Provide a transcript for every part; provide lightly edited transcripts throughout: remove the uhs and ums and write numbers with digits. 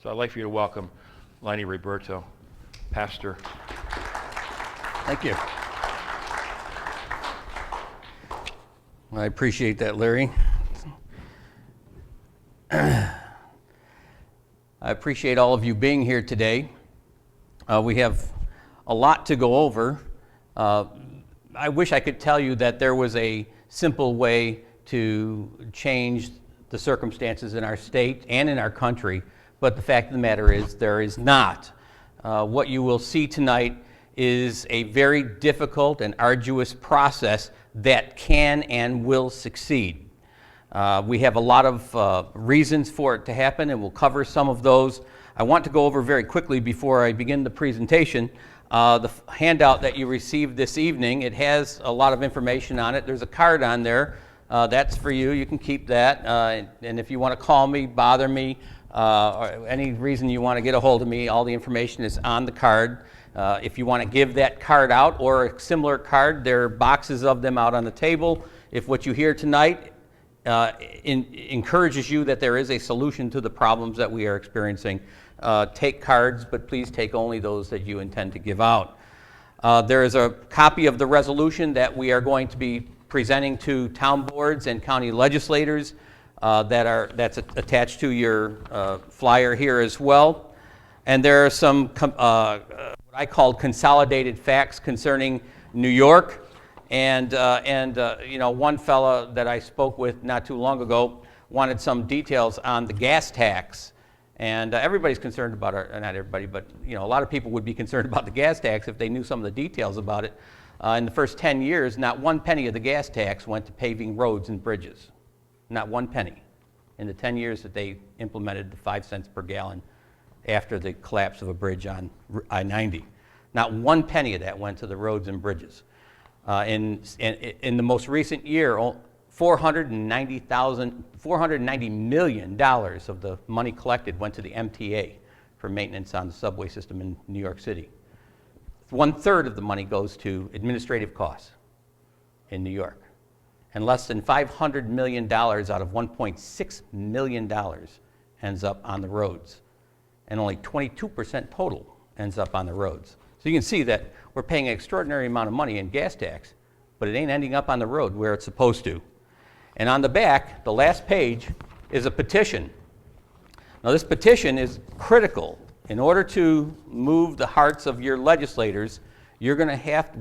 So I'd like for you to welcome Lenny Roberto, pastor. Thank you. I appreciate that, Larry. I appreciate all of you being here today. We have a lot to go over. I wish I could tell you that there was a simple way to change the circumstances in our state and in our country, but the fact of the matter is there is not. What you will see tonight is a very difficult and arduous process that can and will succeed. We have a lot of reasons for it to happen, and we'll cover some of those. I want to go over very quickly before I begin the presentation. The handout that you received this evening, it has a lot of information on it. There's a card on there. That's for you. You can keep that. And if you want to call me, bother me, or any reason you want to get a hold of me, all the information is on the card. If you want to give that card out or a similar card, there are boxes of them out on the table. If what you hear tonight encourages you that there is a solution to the problems that we are experiencing, take cards, but please take only those that you intend to give out. There is a copy of the resolution that we are going to be presenting to town boards and county legislators that's attached to your flyer here as well. And there are some what I call consolidated facts concerning New York. And one fella that I spoke with not too long ago wanted some details on the gas tax. And everybody's concerned about it, not everybody, but a lot of people would be concerned about the gas tax if they knew some of the details about it. In the first 10 years, not one penny of the gas tax went to paving roads and bridges. Not one penny in the 10 years that they implemented the 5 cents per gallon after the collapse of a bridge on I-90. Not one penny of that went to the roads and bridges. In the most recent year, $490 million of the money collected went to the MTA for maintenance on the subway system in New York City. 1/3 of the money goes to administrative costs in New York. And less than $500 million out of $1.6 million ends up on the roads. And only 22% total ends up on the roads. So you can see that we're paying an extraordinary amount of money in gas tax, but it ain't ending up on the road where it's supposed to. And on the back, the last page, is a petition. Now this petition is critical. In order to move the hearts of your legislators, we're going to have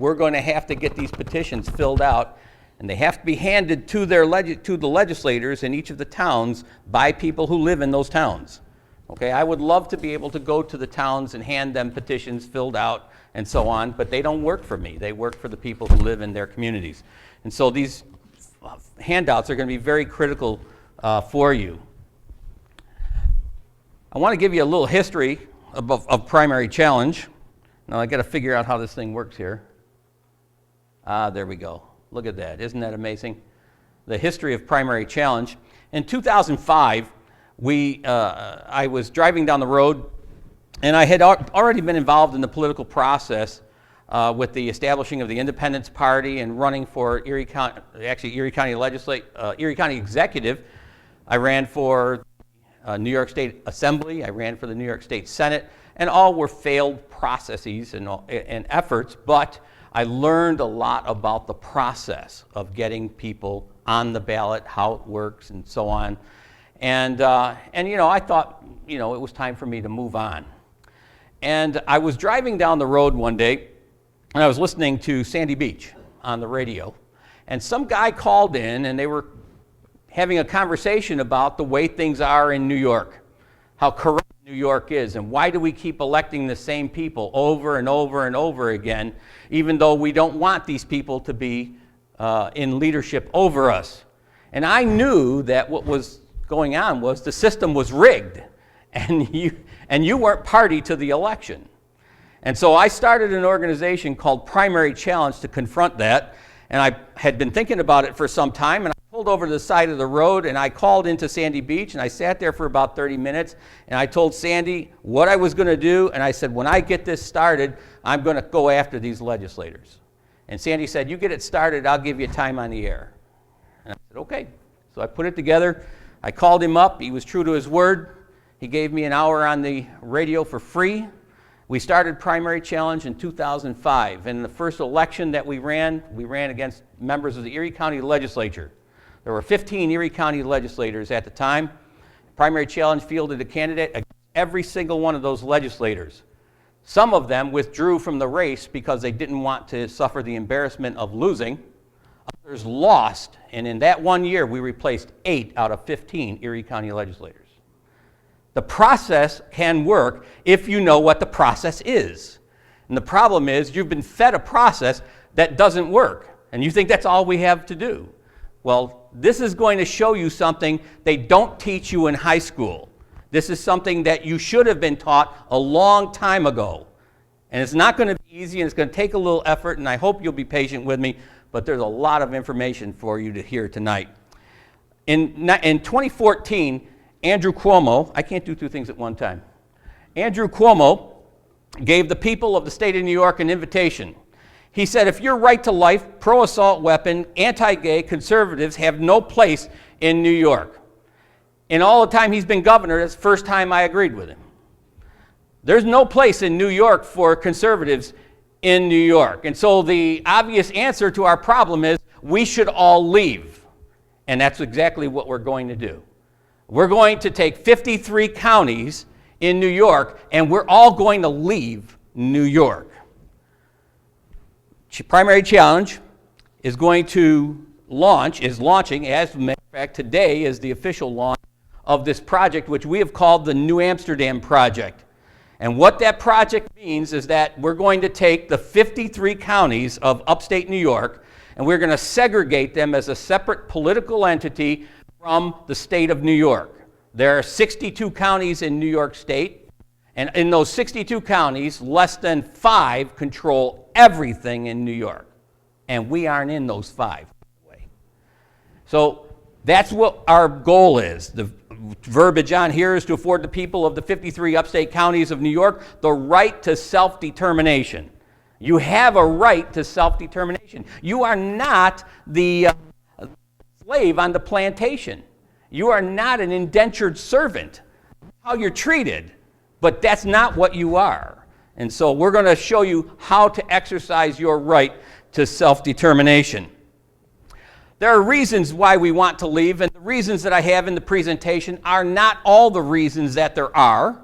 to get these petitions filled out, and they have to be handed to the legislators in each of the towns by people who live in those towns. Okay, I would love to be able to go to the towns and hand them petitions filled out and so on, but they don't work for me. They work for the people who live in their communities. And so these handouts are going to be very critical for you. I want to give you a little history of Primary Challenge. Now I got to figure out how this thing works here. There we go. Look at that. Isn't that amazing? The history of Primary Challenge. In 2005, I was driving down the road, and I had already been involved in the political process with the establishing of the Independence Party and running for Erie County Executive. I ran for New York State Assembly. I ran for the New York State Senate, and all were failed processes and efforts, but I learned a lot about the process of getting people on the ballot, how it works, and so on. And I thought, it was time for me to move on. And I was driving down the road one day, and I was listening to Sandy Beach on the radio. And some guy called in, and they were having a conversation about the way things are in New York, how corrupt New York is, and why do we keep electing the same people over and over and over again, even though we don't want these people to be in leadership over us. And I knew that what was going on was the system was rigged, and you weren't party to the election. And so I started an organization called Primary Challenge to confront that, and I had been thinking about it for some time, and I pulled over to the side of the road, and I called into Sandy Beach, and I sat there for about 30 minutes, and I told Sandy what I was going to do, and I said, when I get this started, I'm going to go after these legislators. And Sandy said, you get it started, I'll give you time on the air. And I said, okay. So I put it together. I called him up. He was true to his word. He gave me an hour on the radio for free. We started Primary Challenge in 2005. In the first election that we ran against members of the Erie County Legislature. There were 15 Erie County legislators at the time. Primary Challenge fielded a candidate against every single one of those legislators. Some of them withdrew from the race because they didn't want to suffer the embarrassment of losing. Others lost, and in that 1 year, we replaced 8 out of 15 Erie County legislators. The process can work if you know what the process is. And the problem is you've been fed a process that doesn't work, and you think that's all we have to do. Well, this is going to show you something they don't teach you in high school. This is something that you should have been taught a long time ago. And it's not going to be easy, and it's going to take a little effort, and I hope you'll be patient with me, but there's a lot of information for you to hear tonight. In 2014, Andrew Cuomo, I can't do two things at one time. Andrew Cuomo gave the people of the state of New York an invitation. He said, if you're right to life, pro-assault weapon, anti-gay, conservatives have no place in New York. In all the time he's been governor, that's the first time I agreed with him. There's no place in New York for conservatives in New York. And so the obvious answer to our problem is we should all leave. And that's exactly what we're going to do. We're going to take 53 counties in New York, and we're all going to leave New York. Primary Challenge is launching, as a matter of fact, today is the official launch of this project, which we have called the New Amsterdam Project. And what that project means is that we're going to take the 53 counties of upstate New York, and we're going to segregate them as a separate political entity from the state of New York. There are 62 counties in New York State, and in those 62 counties, less than 5 control everything in New York. And we aren't in those 5, by the way. So that's what our goal is. The verbiage on here is to afford the people of the 53 upstate counties of New York the right to self-determination. You have a right to self-determination. You are not the slave on the plantation. You are not an indentured servant. How you're treated, but that's not what you are. And so we're going to show you how to exercise your right to self-determination. There are reasons why we want to leave, and the reasons that I have in the presentation are not all the reasons that there are,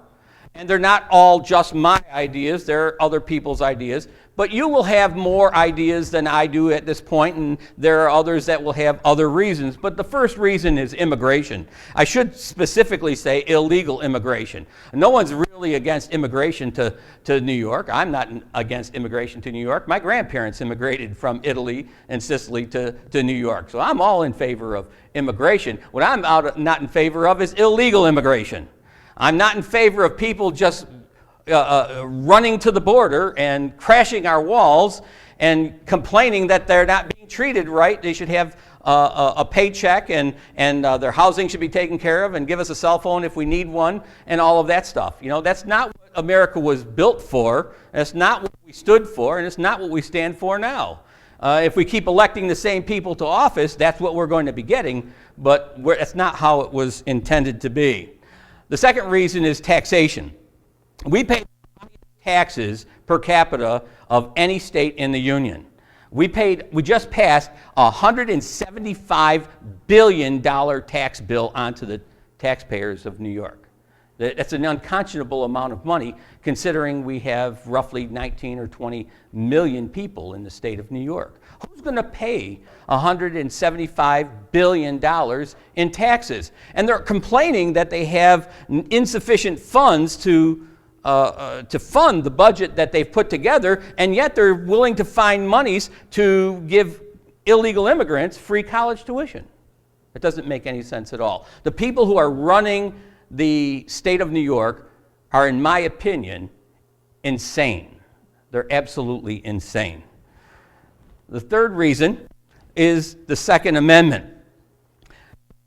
and they're not all just my ideas. They're other people's ideas. But you will have more ideas than I do at this point, and there are others that will have other reasons. But the first reason is immigration. I should specifically say illegal immigration. No one's really against immigration to New York. I'm not against immigration to New York. My grandparents immigrated from Italy and Sicily to New York. So I'm all in favor of immigration. What I'm not in favor of is illegal immigration. I'm not in favor of people just running to the border and crashing our walls and complaining that they're not being treated right. They should have a paycheck and their housing should be taken care of and give us a cell phone if we need one and all of that stuff. You know, that's not what America was built for. That's not what we stood for, and it's not what we stand for now. If we keep electing the same people to office, that's what we're going to be getting, but that's not how it was intended to be. The second reason is taxation. We pay taxes per capita of any state in the union. We just passed a $175 billion tax bill onto the taxpayers of New York. That's an unconscionable amount of money considering we have roughly 19 or 20 million people in the state of New York. Who's going to pay $175 billion in taxes? And they're complaining that they have insufficient funds to fund the budget that they've put together, and yet they're willing to find monies to give illegal immigrants free college tuition. It doesn't make any sense at all. The people who are running the state of New York are, in my opinion, insane. They're absolutely insane. The third reason is the Second Amendment.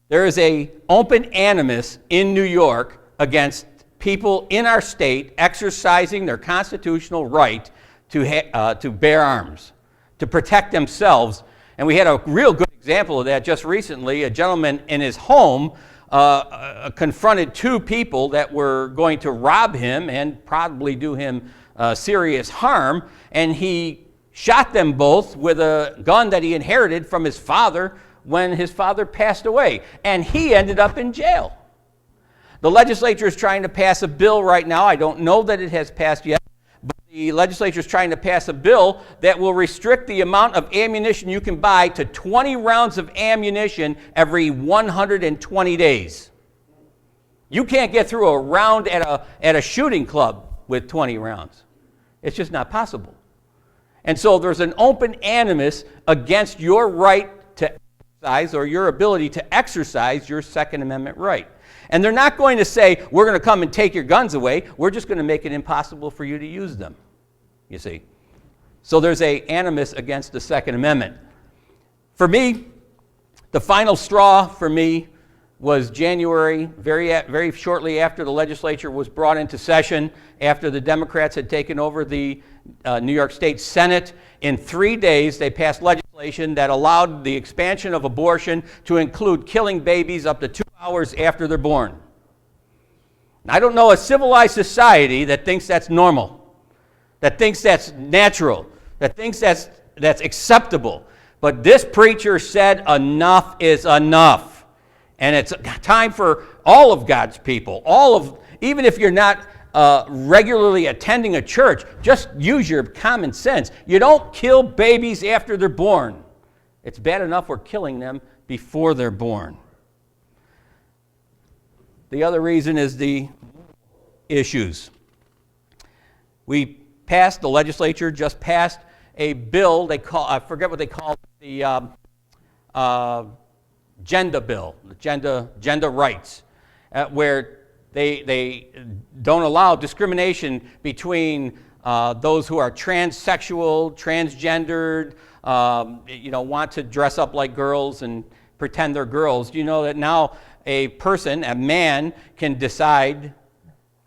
There is an open animus in New York against people in our state exercising their constitutional right to bear arms, to protect themselves. And we had a real good example of that just recently. A gentleman in his home confronted two people that were going to rob him and probably do him serious harm, and he shot them both with a gun that he inherited from his father when his father passed away, and he ended up in jail. The legislature is trying to pass a bill right now. I don't know that it has passed yet, but the legislature is trying to pass a bill that will restrict the amount of ammunition you can buy to 20 rounds of ammunition every 120 days. You can't get through a round at a shooting club with 20 rounds. It's just not possible. And so there's an open animus against your right to exercise or your ability to exercise your Second Amendment right. And they're not going to say, we're going to come and take your guns away. We're just going to make it impossible for you to use them, you see. So there's an animus against the Second Amendment. For me, the final straw for me was January, very shortly after the legislature was brought into session, after the Democrats had taken over the New York State Senate. In 3 days, they passed legislation that allowed the expansion of abortion to include killing babies up to 2 hours after they're born. I don't know a civilized society that thinks that's normal, that thinks that's natural, that thinks that's acceptable. But this preacher said enough is enough. And it's time for all of God's people, even if you're not regularly attending a church, just use your common sense. You don't kill babies after they're born. It's bad enough we're killing them before they're born. The other reason is the issues. The legislature just passed a bill, I forget what they call it, the gender bill, gender rights, where they don't allow discrimination between those who are transsexual, transgendered, want to dress up like girls and pretend they're girls. You know that now a man, can decide.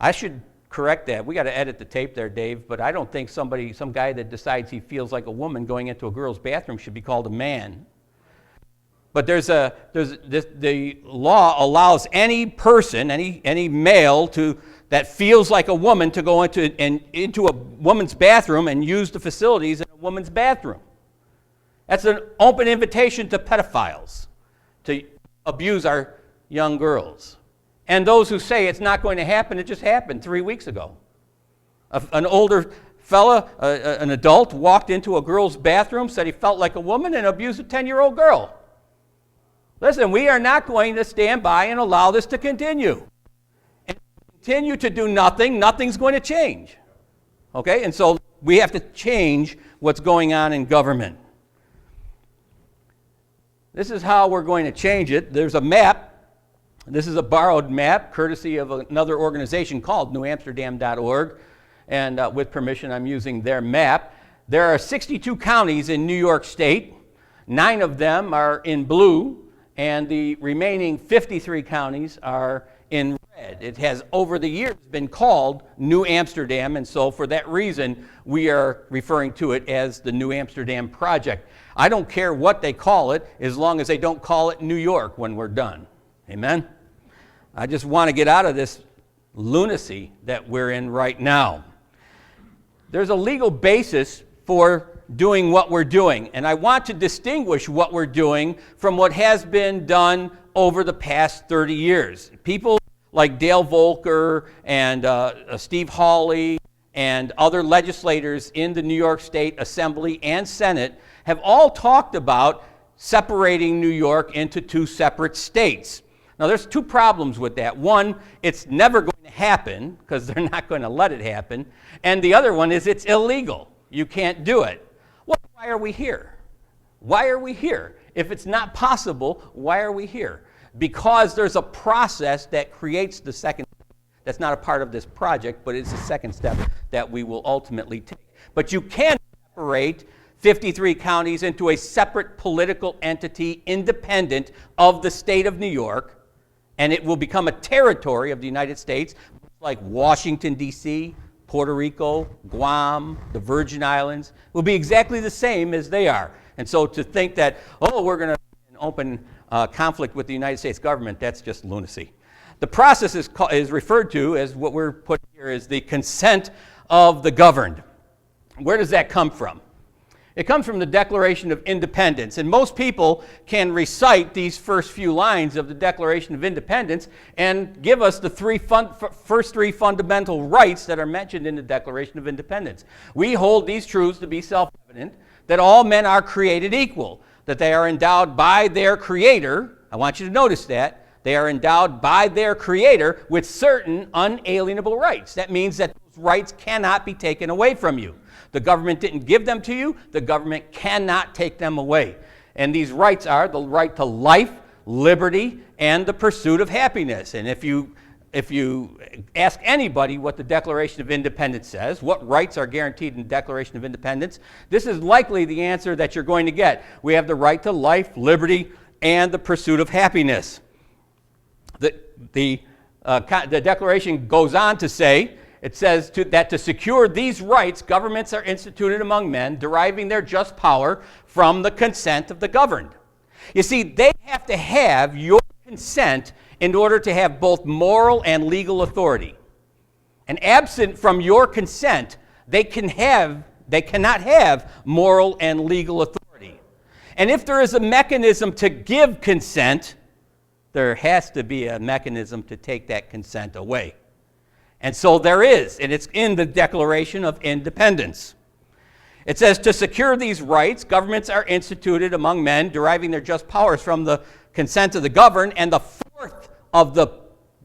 I should correct that. We got to edit the tape there, Dave, but I don't think some guy that decides he feels like a woman going into a girl's bathroom should be called a man. But the law allows any person, any male that feels like a woman to go into a woman's bathroom and use the facilities in a woman's bathroom. That's an open invitation to pedophiles to abuse our young girls. And those who say it's not going to happen, it just happened 3 weeks ago. An older fella, an adult, walked into a girl's bathroom, said he felt like a woman, and abused a 10-year-old girl. Listen, we are not going to stand by and allow this to continue. And continue to do nothing, nothing's going to change. Okay? And so we have to change what's going on in government. This is how we're going to change it. There's a map. This is a borrowed map, courtesy of another organization called newamsterdam.org. And with permission, I'm using their map. There are 62 counties in New York State. 9 of them are in blue, and the remaining 53 counties are in red. It has, over the years, been called New Amsterdam, and so for that reason, we are referring to it as the New Amsterdam Project. I don't care what they call it, as long as they don't call it New York when we're done. Amen? I just want to get out of this lunacy that we're in right now. There's a legal basis for doing what we're doing, and I want to distinguish what we're doing from what has been done over the past 30 years. People like Dale Volcker and Steve Hawley and other legislators in the New York State Assembly and Senate have all talked about separating New York into 2 separate states. Now, there's 2 problems with that. One, it's never going to happen because they're not going to let it happen. And the other one is it's illegal. You can't do it. Well, why are we here? Why are we here? If it's not possible, why are we here? Because there's a process that creates the second step. That's not a part of this project, but it's the second step that we will ultimately take. But you can separate 53 counties into a separate political entity independent of the state of New York, and it will become a territory of the United States, like Washington, D.C., Puerto Rico, Guam, the Virgin Islands, will be exactly the same as they are. And so to think that, we're going to open conflict with the United States government, that's just lunacy. The process is referred to as what we're putting here as the consent of the governed. Where does that come from? It comes from the Declaration of Independence, and most people can recite these first few lines of the Declaration of Independence and give us the first three fundamental rights that are mentioned in the Declaration of Independence. We hold these truths to be self-evident, that all men are created equal, that they are endowed by their Creator. I want you to notice that. They are endowed by their Creator with certain unalienable rights. That means that those rights cannot be taken away from you. The government didn't give them to you. The government cannot take them away. And these rights are the right to life, liberty, and the pursuit of happiness. And if you ask anybody what the Declaration of Independence says, what rights are guaranteed in the Declaration of Independence, this is likely the answer that you're going to get. We have the right to life, liberty, and the pursuit of happiness. The Declaration goes on to say, it says that to secure these rights, governments are instituted among men, deriving their just power from the consent of the governed. You see, they have to have your consent in order to have both moral and legal authority. And absent from your consent, they cannot have moral and legal authority. And if there is a mechanism to give consent, there has to be a mechanism to take that consent away. And so there is, and it's in the Declaration of Independence. It says, to secure these rights, governments are instituted among men, deriving their just powers from the consent of the governed. And the fourth of the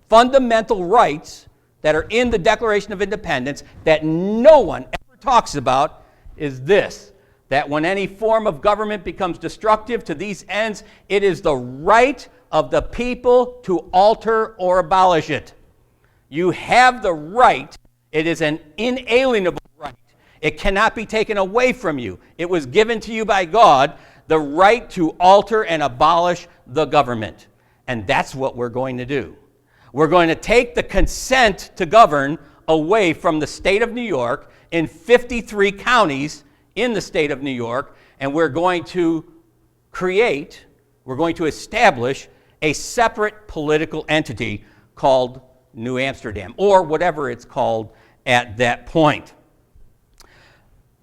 fundamental rights that are in the Declaration of Independence that no one ever talks about is this, that when any form of government becomes destructive to these ends, it is the right of the people to alter or abolish it. You have the right. It is an inalienable right. It cannot be taken away from you. It was given to you by God, the right to alter and abolish the government. And that's what we're going to do. We're going to take the consent to govern away from the state of New York in 53 counties in the state of New York, and we're going to establish a separate political entity called New Amsterdam, or whatever it's called at that point.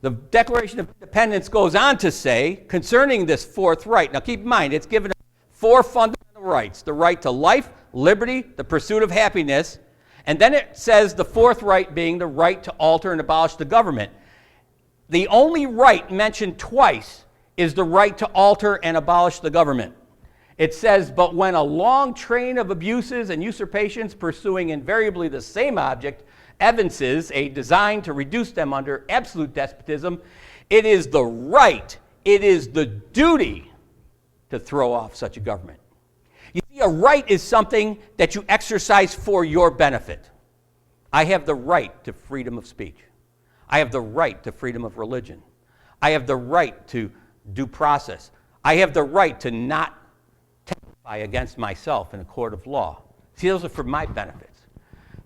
The Declaration of Independence goes on to say, concerning this fourth right, now keep in mind, it's given four fundamental rights: the right to life, liberty, the pursuit of happiness, and then it says the fourth right being the right to alter and abolish the government. The only right mentioned twice is the right to alter and abolish the government. It says, but when a long train of abuses and usurpations pursuing invariably the same object evinces a design to reduce them under absolute despotism, it is the right, it is the duty to throw off such a government. You see, a right is something that you exercise for your benefit. I have the right to freedom of speech. I have the right to freedom of religion. I have the right to due process. I have the right to not testify against myself in a court of law. See, those are for my benefits.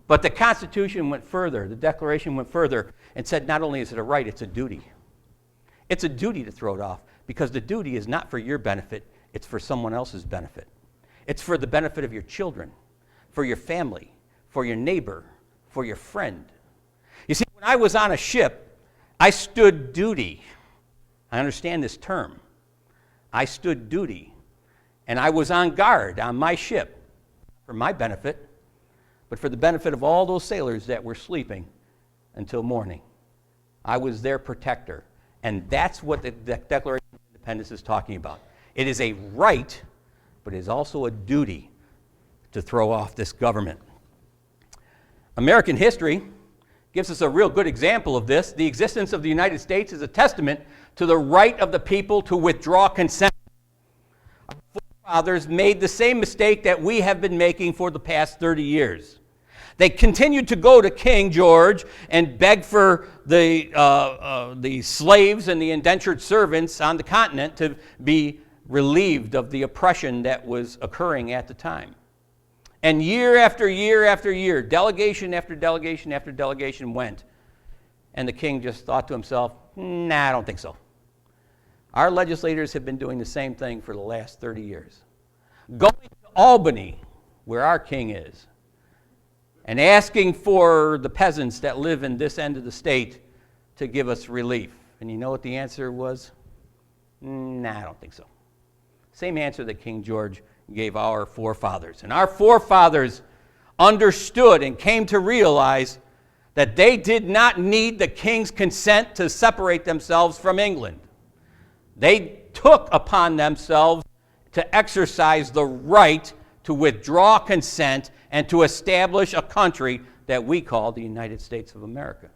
But the Constitution went further, the Declaration went further, and said not only is it a right, it's a duty. It's a duty to throw it off, because the duty is not for your benefit, it's for someone else's benefit. It's for the benefit of your children, for your family, for your neighbor, for your friend. You see, when I was on a ship, I stood duty. I understand this term. I stood duty. And I was on guard on my ship for my benefit, but for the benefit of all those sailors that were sleeping until morning. I was their protector. And that's what the Declaration of Independence is talking about. It is a right, but it is also a duty to throw off this government. American history gives us a real good example of this. The existence of the United States is a testament to the right of the people to withdraw consent. Our forefathers made the same mistake that we have been making for the past 30 years. They continued to go to King George and beg for the slaves and the indentured servants on the continent to be relieved of the oppression that was occurring at the time. And year after year after year, delegation after delegation after delegation went. And the king just thought to himself, nah, I don't think so. Our legislators have been doing the same thing for the last 30 years. going to Albany, where our king is, and asking for the peasants that live in this end of the state to give us relief. And you know what the answer was? Nah, I don't think so. Same answer that King George gave our forefathers. And our forefathers understood and came to realize that they did not need the king's consent to separate themselves from England. They took upon themselves to exercise the right to withdraw consent and to establish a country that we call the United States of America.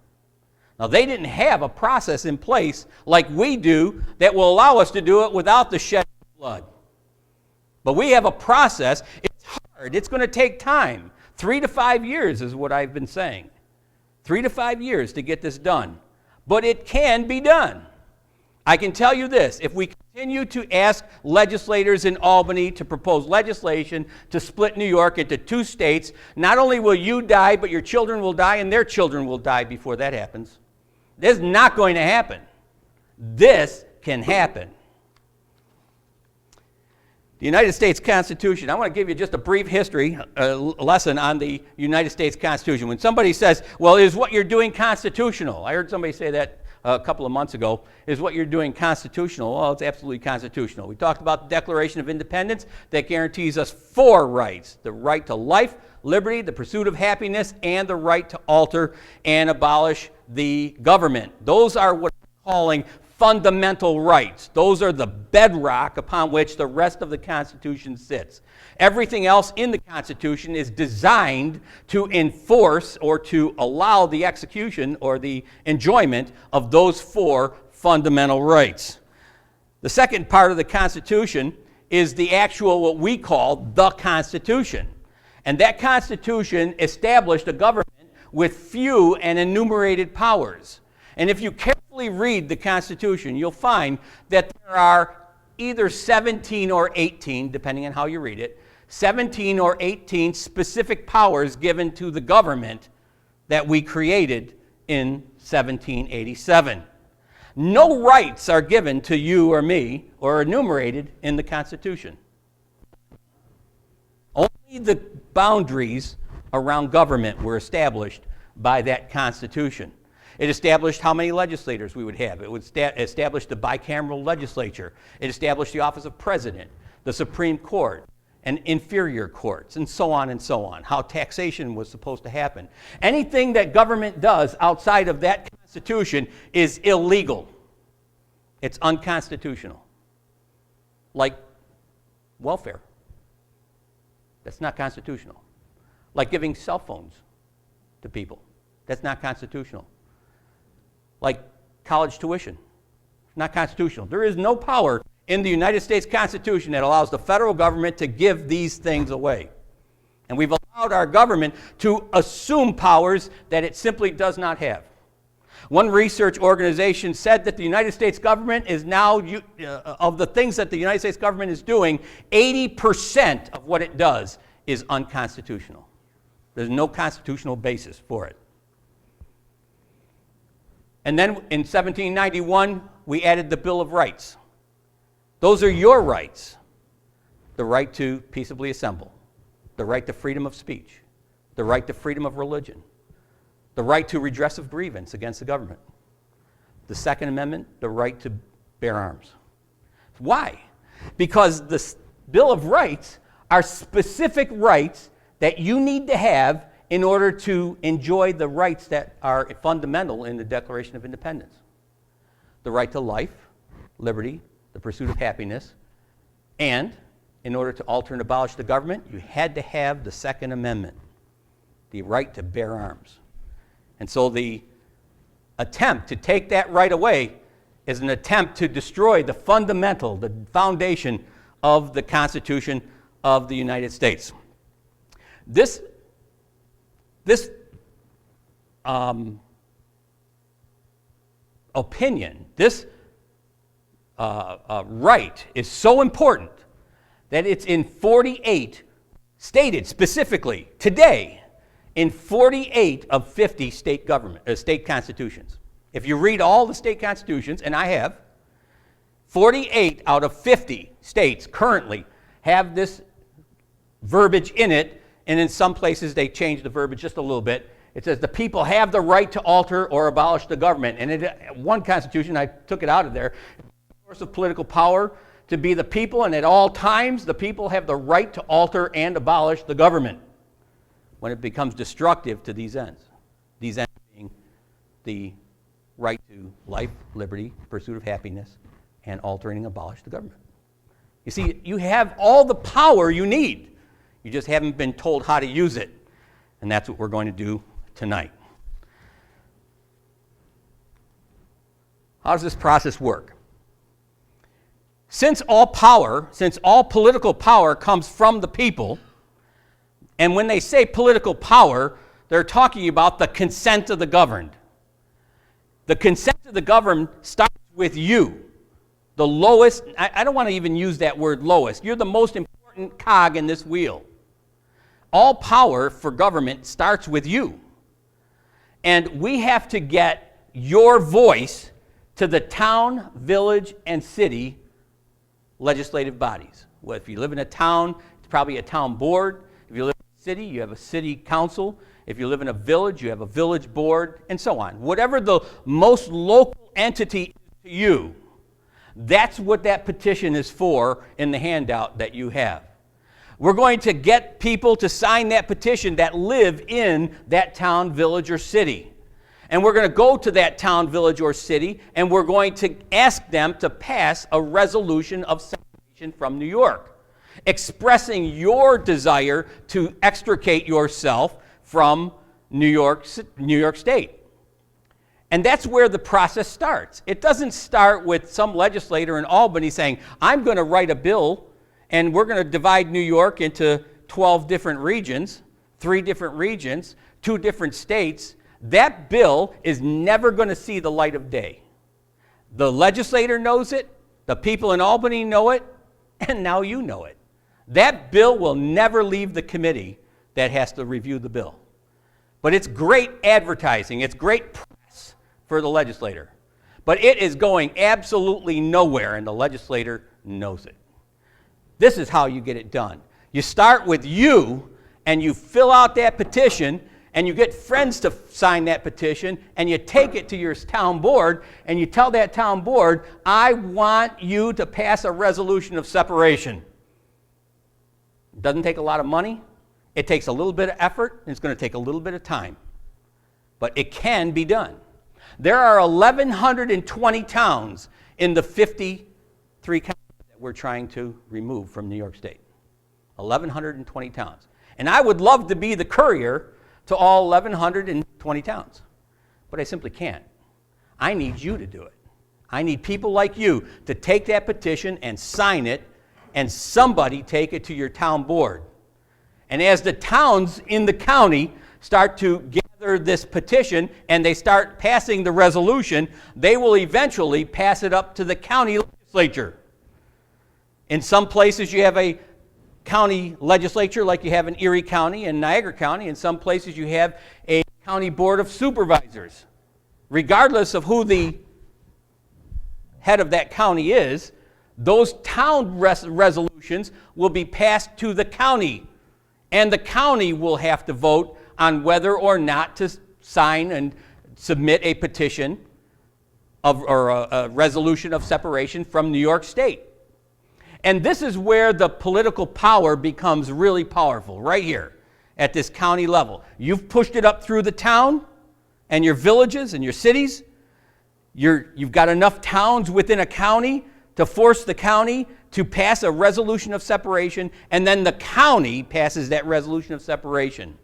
Now, they didn't have a process in place like we do that will allow us to do it without the shedding of blood. But we have a process. It's hard. It's going to take time. 3 to 5 years is what I've been saying. 3 to 5 years to get this done. But it can be done. I can tell you this, if we continue to ask legislators in Albany to propose legislation to split New York into 2 states, not only will you die, but your children will die and their children will die before that happens. This is not going to happen. This can happen. The United States Constitution, I want to give you just a brief history lesson on the United States Constitution. When somebody says, well, is what you're doing constitutional? I heard somebody say that a couple of months ago, is what you're doing constitutional? Well, it's absolutely constitutional. We talked about the Declaration of Independence that guarantees us 4 rights: the right to life, liberty, the pursuit of happiness, and the right to alter and abolish the government. Those are what we're calling fundamental rights. Those are the bedrock upon which the rest of the Constitution sits. Everything else in the Constitution is designed to enforce or to allow the execution or the enjoyment of those 4 fundamental rights. The second part of the Constitution is the actual, what we call the Constitution. And that Constitution established a government with few and enumerated powers. And if you carefully read the Constitution, you'll find that there are either 17 or 18, depending on how you read it, 17 or 18 specific powers given to the government that we created in 1787. No rights are given to you or me or enumerated in the Constitution. Only the boundaries around government were established by that Constitution. It established how many legislators we would have. It would establish the bicameral legislature. It established the office of president, the Supreme Court, and inferior courts, and so on, how taxation was supposed to happen. Anything that government does outside of that Constitution is illegal. It's unconstitutional. Like welfare. That's not constitutional. Like giving cell phones to people. That's not constitutional. Like college tuition. Not constitutional. There is no power in the United States Constitution that allows the federal government to give these things away. And we've allowed our government to assume powers that it simply does not have. One research organization said that the United States government is now, of the things that the United States government is doing, 80% of what it does is unconstitutional. There's no constitutional basis for it. And then in 1791, we added the Bill of Rights. Those are your rights. The right to peaceably assemble, the right to freedom of speech, the right to freedom of religion, the right to redress of grievance against the government. The Second Amendment, the right to bear arms. Why? Because the Bill of Rights are specific rights that you need to have in order to enjoy the rights that are fundamental in the Declaration of Independence. The right to life, liberty, the pursuit of happiness, and in order to alter and abolish the government, you had to have the Second Amendment, the right to bear arms. And so the attempt to take that right away is an attempt to destroy the fundamental, the foundation of the Constitution of the United States. This opinion, this right is so important that it's in 48, stated specifically today, in 48 of 50 state constitutions. If you read all the state constitutions, and I have, 48 out of 50 states currently have this verbiage in it, and in some places they change the verbiage just a little bit. It says the people have the right to alter or abolish the government. And one constitution, I took it out of there, source of political power to be the people, and at all times the people have the right to alter and abolish the government when it becomes destructive to these ends. These ends being the right to life, liberty, pursuit of happiness, and alter and abolish the government. You see, you have all the power you need. You just haven't been told how to use it. And that's what we're going to do tonight. How does this process work? Since all political power comes from the people, and when they say political power, they're talking about the consent of the governed. The consent of the governed starts with you. The lowest, I don't want to even use that word lowest. You're the most important cog in this wheel. All power for government starts with you. And we have to get your voice to the town, village, and city legislative bodies. Well, if you live in a town, it's probably a town board. If you live in a city, you have a city council. If you live in a village, you have a village board, and so on. Whatever the most local entity is to you, that's what that petition is for in the handout that you have. We're going to get people to sign that petition that live in that town, village, or city. And we're going to go to that town, village, or city, and we're going to ask them to pass a resolution of separation from New York, expressing your desire to extricate yourself from New York State. And that's where the process starts. It doesn't start with some legislator in Albany saying, I'm going to write a bill and we're going to divide New York into 12 different regions, 3 different regions, 2 different states. That bill is never going to see the light of day. The legislator knows it, the people in Albany know it, and now you know it. That bill will never leave the committee that has to review the bill. But it's great advertising, it's great press for the legislator. But it is going absolutely nowhere, and the legislator knows it. This is how you get it done. You start with you, and you fill out that petition, and you get friends to sign that petition, and you take it to your town board, and you tell that town board, I want you to pass a resolution of separation. It doesn't take a lot of money. It takes a little bit of effort, and it's going to take a little bit of time. But it can be done. There are 1,120 towns in the 53 counties that we're trying to remove from New York State. 1,120 towns. And I would love to be the courier to all 1,120 towns. But I simply can't. I need you to do it. I need people like you to take that petition and sign it, and somebody take it to your town board. And as the towns in the county start to gather this petition and they start passing the resolution, they will eventually pass it up to the county legislature. In some places you have a county legislature like you have in Erie County and Niagara County. In some places you have a county board of supervisors. Regardless of who the head of that county is, those town resolutions will be passed to the county. And the county will have to vote on whether or not to sign and submit a petition or a resolution of separation from New York State. And this is where the political power becomes really powerful, right here at this county level. You've pushed it up through the town and your villages and your cities. You've got enough towns within a county to force the county to pass a resolution of separation, and then the county passes that resolution of separation.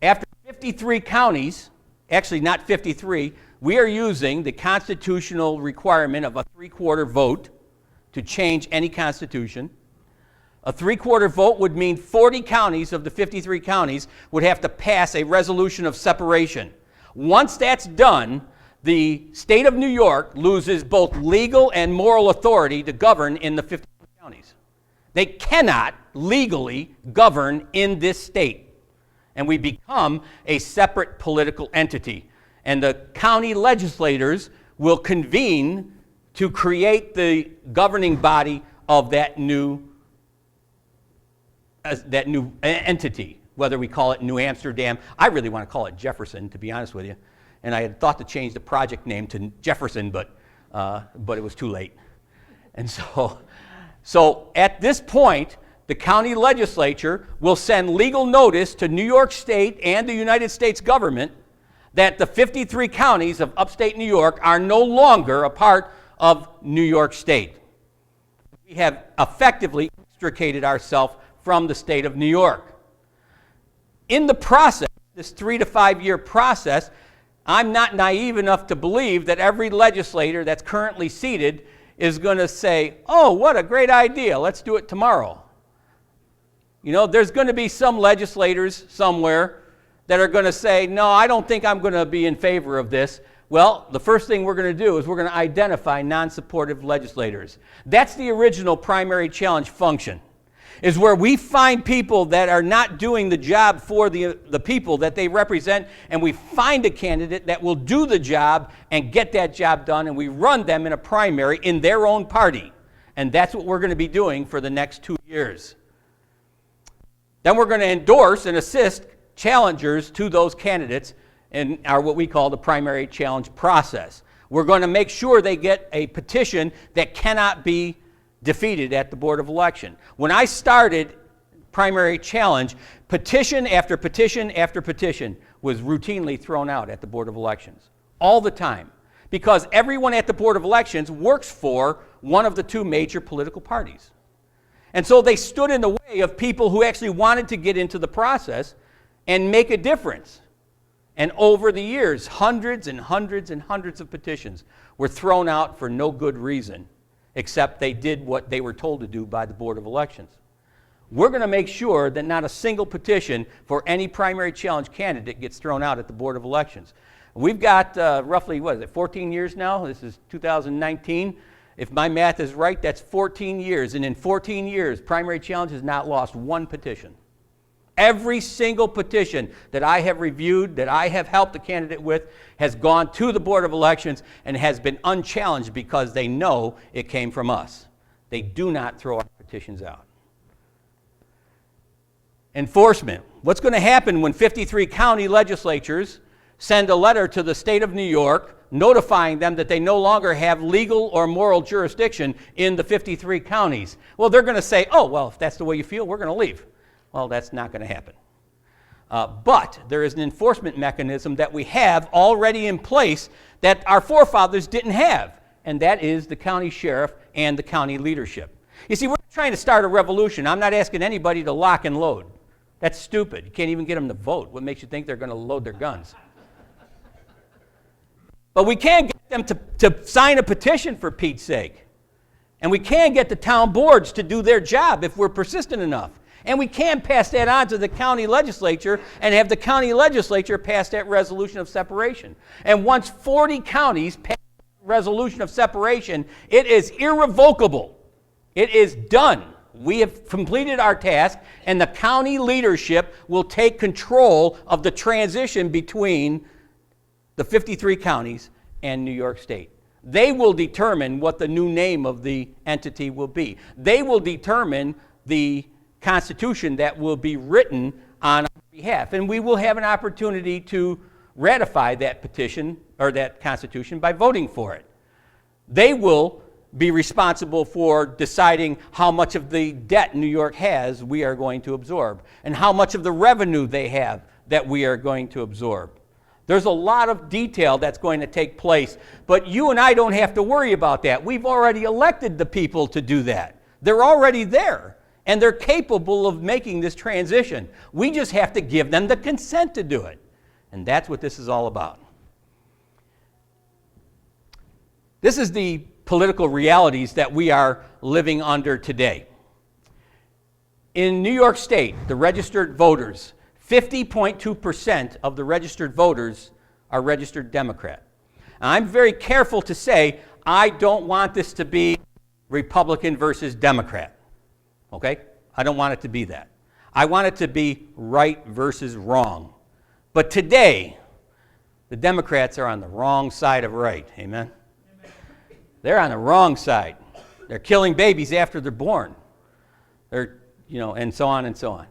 After 53 counties, actually not 53, we are using the constitutional requirement of a 3/4 vote to change any constitution. A 3/4 vote would mean 40 counties of the 53 counties would have to pass a resolution of separation. Once that's done, the state of New York loses both legal and moral authority to govern in the 53 counties. They cannot legally govern in this state. And we become a separate political entity. And the county legislators will convene to create the governing body of that new that new entity, whether we call it New Amsterdam. I really want to call it Jefferson, to be honest with you. And I had thought to change the project name to Jefferson, but it was too late. And so at this point, the county legislature will send legal notice to New York State and the United States government that the 53 counties of upstate New York are no longer a part of New York State. We have effectively extricated ourselves from the state of New York. In the process, this 3 to 5 year process, I'm not naive enough to believe that every legislator that's currently seated is going to say, oh, what a great idea, let's do it tomorrow. You know, there's going to be some legislators somewhere that are going to say, no, I don't think I'm going to be in favor of this. Well, the first thing we're going to do is we're going to identify non-supportive legislators. That's the original primary challenge function, is where we find people that are not doing the job for the people that they represent, and we find a candidate that will do the job and get that job done, and we run them in a primary in their own party. And that's what we're going to be doing for the next 2 years. Then we're going to endorse and assist challengers to those candidates in our what we call the primary challenge process. We're going to make sure they get a petition that cannot be defeated at the Board of Election. When I started primary challenge, petition after petition after petition was routinely thrown out at the Board of Elections, all the time, because everyone at the Board of Elections works for one of the two major political parties. And so they stood in the way of people who actually wanted to get into the process and make a difference. And over the years, hundreds and hundreds and hundreds of petitions were thrown out for no good reason, except they did what they were told to do by the Board of Elections. We're going to make sure that not a single petition for any primary challenge candidate gets thrown out at the Board of Elections. We've got roughly, 14 years now? This is 2019. If my math is right, that's 14 years. And in 14 years, primary challenge has not lost one petition. Every single petition that I have reviewed, that I have helped the candidate with, has gone to the Board of Elections and has been unchallenged because they know it came from us. They do not throw our petitions out. Enforcement. What's going to happen when 53 county legislatures send a letter to the state of New York notifying them that they no longer have legal or moral jurisdiction in the 53 counties? Well, they're going to say, oh, well, if that's the way you feel, we're going to leave. Well, that's not going to happen. But there is an enforcement mechanism that we have already in place that our forefathers didn't have, and that is the county sheriff and the county leadership. You see, we're not trying to start a revolution. I'm not asking anybody to lock and load. That's stupid. You can't even get them to vote. What makes you think they're going to load their guns? But we can get them to sign a petition, for Pete's sake. And we can get the town boards to do their job if we're persistent enough. And we can pass that on to the county legislature and have the county legislature pass that resolution of separation. And once 40 counties pass the resolution of separation, it is irrevocable. It is done. We have completed our task, and the county leadership will take control of the transition between the 53 counties and New York State. They will determine what the new name of the entity will be. They will determine the Constitution that will be written on our behalf, and we will have an opportunity to ratify that petition or that Constitution by voting for it. They will be responsible for deciding how much of the debt New York has we are going to absorb, and how much of the revenue they have that we are going to absorb. There's a lot of detail that's going to take place, but you and I don't have to worry about that. We've already elected the people to do that. They're already there, and they're capable of making this transition. We just have to give them the consent to do it, and that's what this is all about. This is the political realities that we are living under today. In New York State, the registered voters, 50.2% of the registered voters are registered Democrat. Now, I'm very careful to say I don't want this to be Republican versus Democrat. Okay? I don't want it to be that. I want it to be right versus wrong. But today, the Democrats are on the wrong side of right. Amen? They're on the wrong side. They're killing babies after they're born. They're and so on and so on.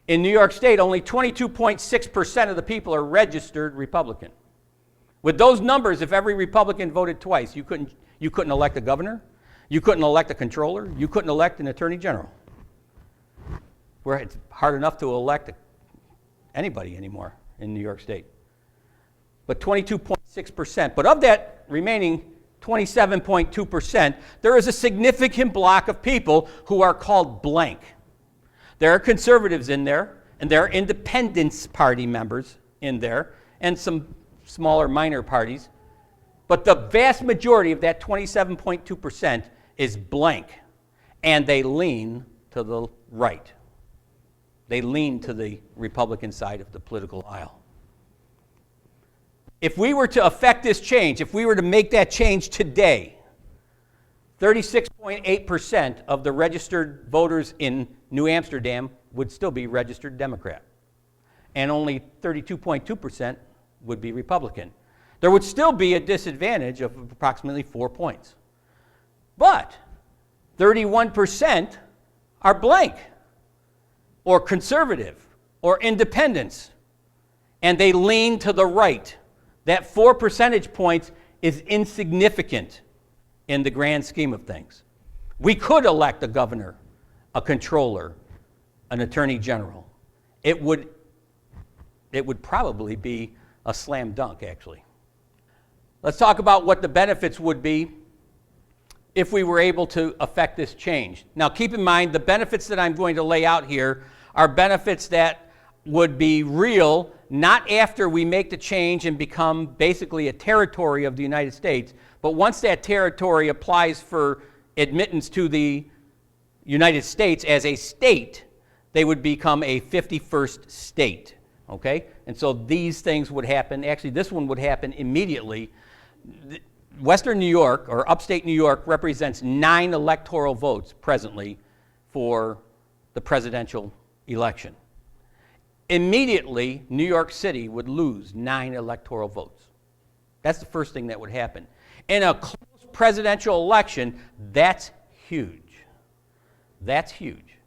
In New York State, only 22.6% of the people are registered Republican. With those numbers, if every Republican voted twice, you couldn't elect a governor, you couldn't elect a controller, you couldn't elect an attorney general. Where it's hard enough to elect anybody anymore in New York State. But 22.6%. But of that remaining 27.2%, there is a significant block of people who are called blank. There are conservatives in there, and there are Independence Party members in there, and some smaller minor parties. But the vast majority of that 27.2% is blank, and they lean to the right. They lean to the Republican side of the political aisle. If we were to affect this change, if we were to make that change today, 36.8% of the registered voters in New Amsterdam would still be registered Democrat, and only 32.2% would be Republican. There would still be a disadvantage of approximately 4 points. But 31% are blank, or conservative, or independents, and they lean to the right. That 4 percentage points is insignificant in the grand scheme of things. We could elect a governor, a controller, an attorney general. It would probably be a slam dunk, actually. Let's talk about what the benefits would be if we were able to affect this change. Now, keep in mind, the benefits that I'm going to lay out here are benefits that would be real not after we make the change and become basically a territory of the United States, but once that territory applies for admittance to the United States as a state, they would become a 51st state, okay? And so these things would happen. Actually, this one would happen immediately. Western New York, or upstate New York, represents 9 electoral votes presently for the presidential election. Immediately, New York City would lose 9 electoral votes. That's the first thing that would happen. In a close presidential election, that's huge. That's huge.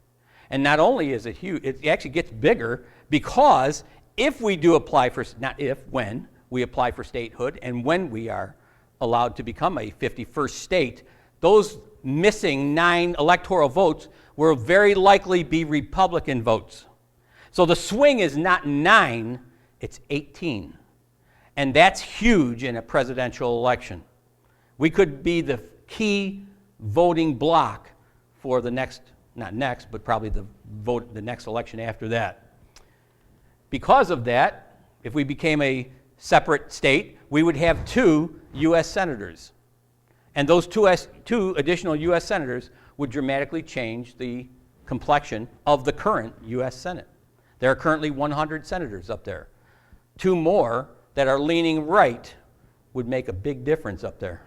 And not only is it huge, it actually gets bigger, because if we do apply for, not if, when we apply for statehood and when we are allowed to become a 51st state, those missing 9 electoral votes will very likely be Republican votes. So the swing is not 9, it's 18. And that's huge in a presidential election. We could be the key voting bloc for the next, not next, but probably the next election after that. Because of that, if we became a separate state, we would have 2 U.S. senators. And those two additional U.S. senators would dramatically change the complexion of the current U.S. Senate. There are currently 100 senators up there. 2 more that are leaning right would make a big difference up there.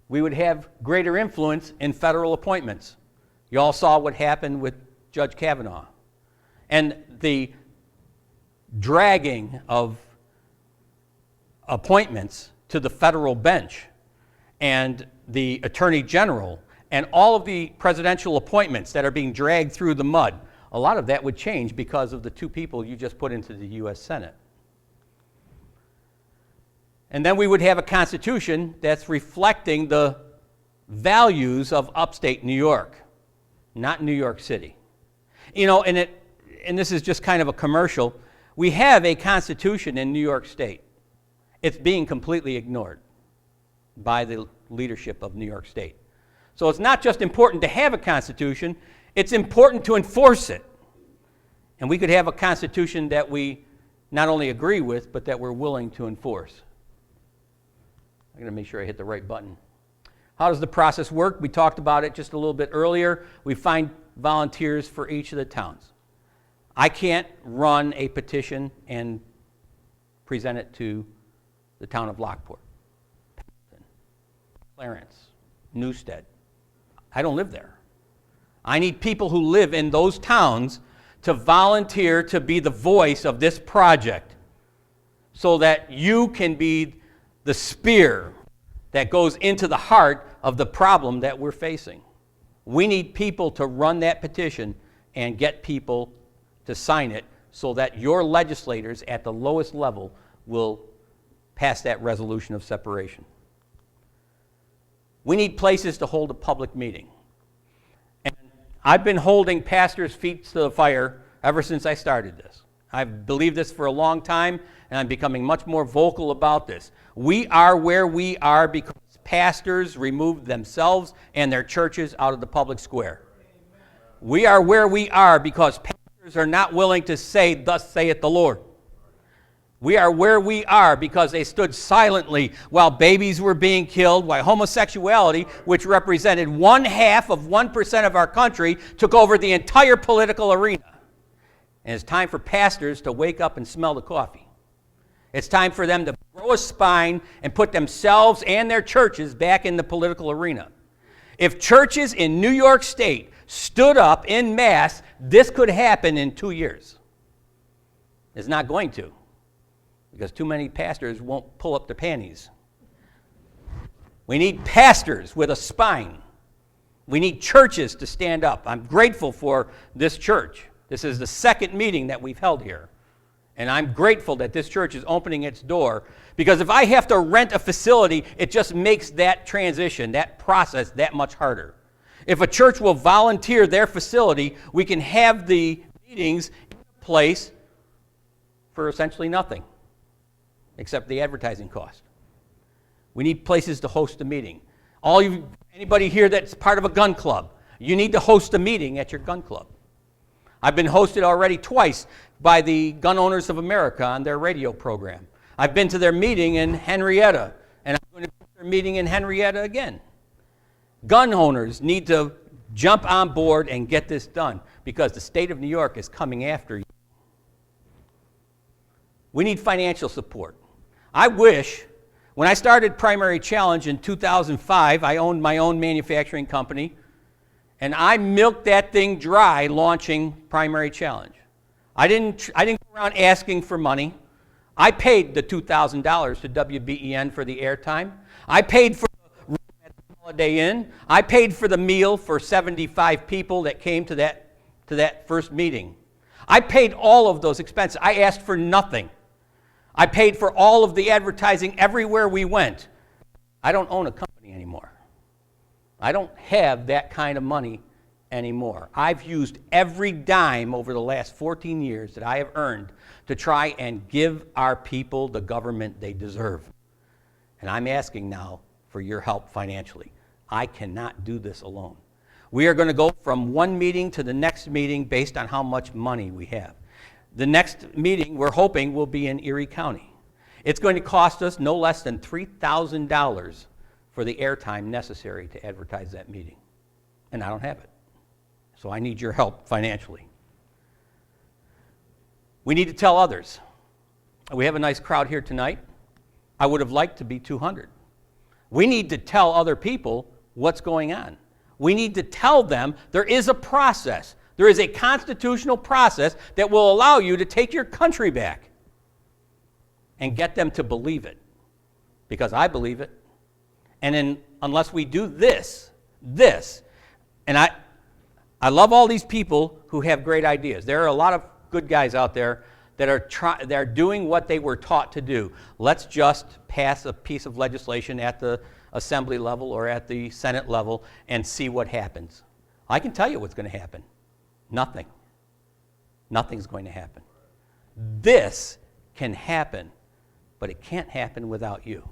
We would have greater influence in federal appointments. You all saw what happened with Judge Kavanaugh. And the dragging of appointments to the federal bench and the attorney general and all of the presidential appointments that are being dragged through the mud, a lot of that would change because of the 2 people you just put into the U.S. Senate. And then we would have a constitution that's reflecting the values of upstate New York, not New York City. You know, and this is just kind of a commercial. We have a constitution in New York State. It's being completely ignored by the leadership of New York State. So it's not just important to have a constitution, it's important to enforce it. And we could have a constitution that we not only agree with, but that we're willing to enforce. I'm going to make sure I hit the right button. How does the process work? We talked about it just a little bit earlier. We find volunteers for each of the towns. I can't run a petition and present it to the town of Lockport, Clarence, Newstead. I don't live there. I need people who live in those towns to volunteer to be the voice of this project so that you can be the spear that goes into the heart of the problem that we're facing. We need people to run that petition and get people to sign it so that your legislators at the lowest level will pass that resolution of separation. We need places to hold a public meeting. And I've been holding pastors' feet to the fire ever since I started this. I've believed this for a long time, and I'm becoming much more vocal about this. We are where we are because pastors removed themselves and their churches out of the public square. We are where we are because pastors are not willing to say, "Thus saith the Lord." We are where we are because they stood silently while babies were being killed, while homosexuality, which represented 0.5% of our country, took over the entire political arena. And it's time for pastors to wake up and smell the coffee. It's time for them to grow a spine and put themselves and their churches back in the political arena. If churches in New York State stood up en masse, this could happen in 2 years. It's not going to, because too many pastors won't pull up their panties. We need pastors with a spine. We need churches to stand up. I'm grateful for this church. This is the second meeting that we've held here. And I'm grateful that this church is opening its door, because if I have to rent a facility, it just makes that transition, that process, that much harder. If a church will volunteer their facility, we can have the meetings in place for essentially nothing, except the advertising cost. We need places to host a meeting. Anybody here that's part of a gun club, you need to host a meeting at your gun club. I've been hosted already twice by the Gun Owners of America on their radio program. I've been to their meeting in Henrietta, and I'm going to go to their meeting in Henrietta again. Gun owners need to jump on board and get this done, because the state of New York is coming after you. We need financial support. I wish, when I started Primary Challenge in 2005, I owned my own manufacturing company, and I milked that thing dry launching Primary Challenge. I didn't go around asking for money. I paid the $2,000 to WBEN for the airtime. I paid for the room at the Holiday Inn. I paid for the meal for 75 people that came to that first meeting. I paid all of those expenses. I asked for nothing. I paid for all of the advertising everywhere we went. I don't own a company anymore. I don't have that kind of money anymore. I've used every dime over the last 14 years that I have earned to try and give our people the government they deserve. And I'm asking now for your help financially. I cannot do this alone. We are going to go from one meeting to the next meeting based on how much money we have. The next meeting, we're hoping, will be in Erie County. It's going to cost us no less than $3,000 for the airtime necessary to advertise that meeting. And I don't have it. So I need your help financially. We need to tell others. We have a nice crowd here tonight. I would have liked to be 200. We need to tell other people what's going on. We need to tell them there is a process. There is a constitutional process that will allow you to take your country back, and get them to believe it, because I believe it. And unless we do this, and I love all these people who have great ideas. There are a lot of good guys out there that are doing what they were taught to do. Let's just pass a piece of legislation at the assembly level or at the Senate level and see what happens. I can tell you what's going to happen. Nothing. Nothing's going to happen. This can happen, but it can't happen without you.